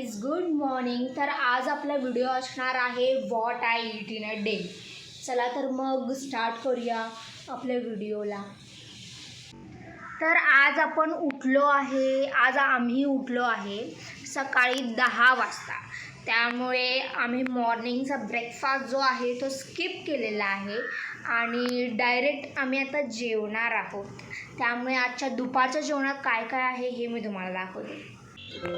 Guys, good morning. तर आज आपला व्हिडिओ असणार आहे what I eat in a day. चला तर मग स्टार्ट करूया आपल्या व्हिडिओला. तर आज आपण आम्ही उठलो आहे सकाळी 10 वाजता. त्यामुळे आम्ही मॉर्निंगचा ब्रेकफास्ट जो आहे तो स्किप केलेला आहे आणि डायरेक्ट आम्ही आता जेवणार आहोत. त्यामुळे आजच्या दुपारच्या जेवणात काय काय आहे हे मी तुम्हाला दाखवते.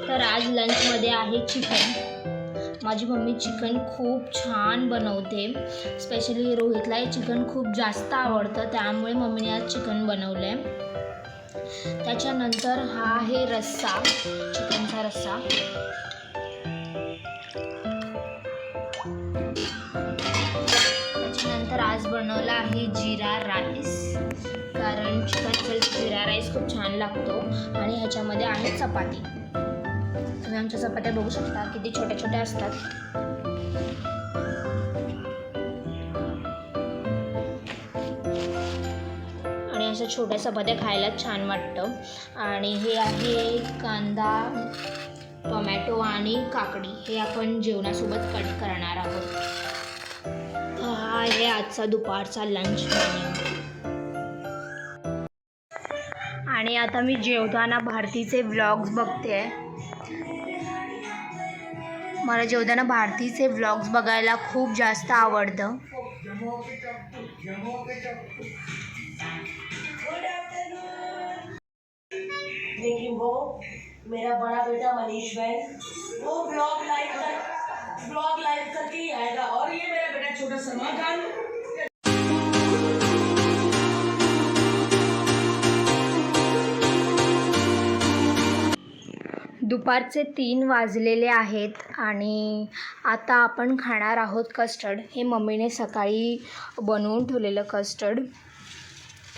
तर आज लंचमध्ये आहे चिकन. माझी मम्मी चिकन खूप छान बनवते. स्पेशली रोहितला हे चिकन खूप जास्त आवडतं, त्यामुळे मम्मीने आज चिकन बनवलं आहे. त्याच्यानंतर हा आहे रस्सा, चिकनचा रस्सा. त्याच्यानंतर आज बनवला आहे जिरा राईस, कारण चिकन जिरा राईस खूप छान लागतो. आणि ह्याच्यामध्ये आहे चपाती. तुम्ही आमच्या चपात्या बघू शकता किती छोट्या छोट्या असतात. आणि अशा छोट्या चपात्या खायला छान वाटतं. आणि हे आहे कांदा, टोमॅटो आणि काकडी. हे आपण जेवणासोबत कट करणार आहोत. हा आहे आजचा दुपारचा लंच मेन्यू. आणि आता मी जेवताना भारतीचे व्लॉग्स बघते. मला जेवताना भारतीचे व्लॉग्स बघायला खूप जास्त आवडतं. लेकिन वो मेरा बड़ा बेटा मनीष बहन वो ब्लॉग लाइव करके ही आएगा. और ये मेरा बेटा छोटा सलमान खान. दुपारचे 3 वाजलेले आहेत आणि आता आपण खाणार आहोत कस्टर्ड. हे मम्मीने सकाळी बनवून ठेवलेलं कस्टर्ड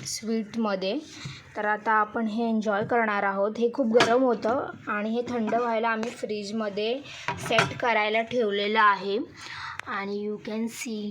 स्वीटमध्ये. तर आता आपण हे एन्जॉय करणार आहोत. हे खूप गरम होतं आणि हे थंड व्हायला आम्ही फ्रीजमध्ये सेट करायला ठेवलेलं आहे. आणि यू कॅन सी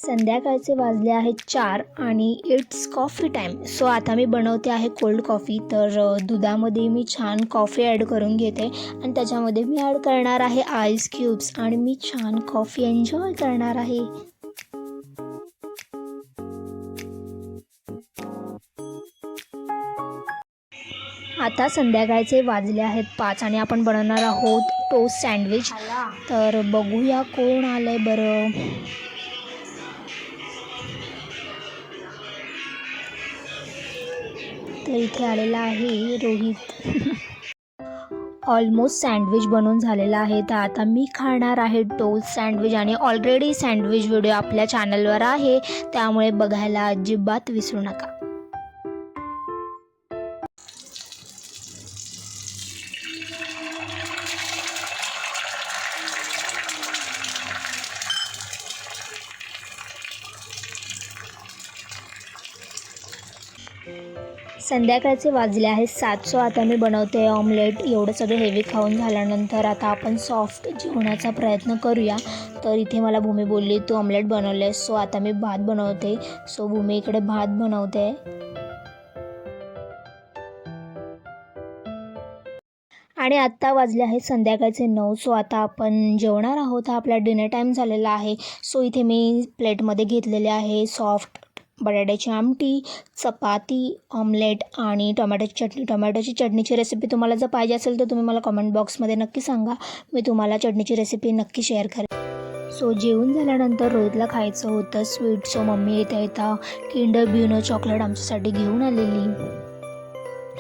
संध्याकाळचे वाजले आहेत 4 आणि इट्स कॉफी टाईम. सो आता मी बनवते आहे कोल्ड कॉफी. तर दुधामध्ये मी छान कॉफी ॲड करून घेते आणि त्याच्यामध्ये मी ॲड करणार आहे आईस क्यूब्स आणि मी छान कॉफी एन्जॉय करणार आहे. आता संध्याकाळचे वाजले आहेत 5 आणि आपण बनवणार आहोत टोस्ट सँडविच. तर बघूया कोण आलं आहे बरं. तर इथे आलेला आहे रोहित. ऑलमोस्ट सँडविच बनवून झालेला आहे. तर आता मी खाणार आहे टोस्ट सँडविच आणि ऑलरेडी सँडविच व्हिडिओ आपल्या चॅनलवर आहे, त्यामुळे बघायला अजिबात विसरू नका. संध्याकाळचे वाजले आहेत 7. सो आता मी बनवते ऑमलेट. एवढं सगळं हेवी खाऊन झाल्यानंतर आता आपण सॉफ्ट जेवणाचा प्रयत्न करूया. तर इथे मला भूमी बोलली तू ऑमलेट बनवले. सो आता मी भात बनवते. सो भूमी इकडे भात बनवते. आणि आत्ता वाजले आहेत संध्याकाळचे 9. सो आता आपण जेवणार आहोत. हा आपला डिनर टाईम झालेला आहे. सो इथे मी प्लेटमध्ये घेतलेले आहे सॉफ्ट बटाट्याची आमटी, चपाती, ऑमलेट आणि टोमॅटोची चटणी. टोमॅटोची चटणीची रेसिपी तुम्हाला जर पाहिजे असेल तर तुम्ही मला कमेंट बॉक्समध्ये नक्की सांगा. मी तुम्हाला चटणीची रेसिपी नक्की शेअर करेन. सो जेवून झाल्यानंतर रोहितला खायचं होतं स्वीट. सो मम्मी येता किंडर ब्युनो चॉकलेट आमच्यासाठी घेऊन आलेली.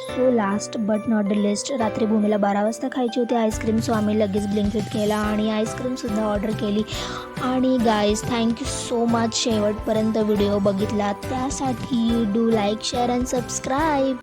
So last but not the list, रात्री भूमीला 12 वाजता खायची होती आईस्क्रीम, सो आम्ही लगेच ब्लिंकिट केला आणि आईस्क्रीमसुद्धा ऑर्डर केली. आणि गाईज थँक्यू सो मच शेवटपर्यंत व्हिडिओ बघितला त्यासाठी. Do like share and subscribe.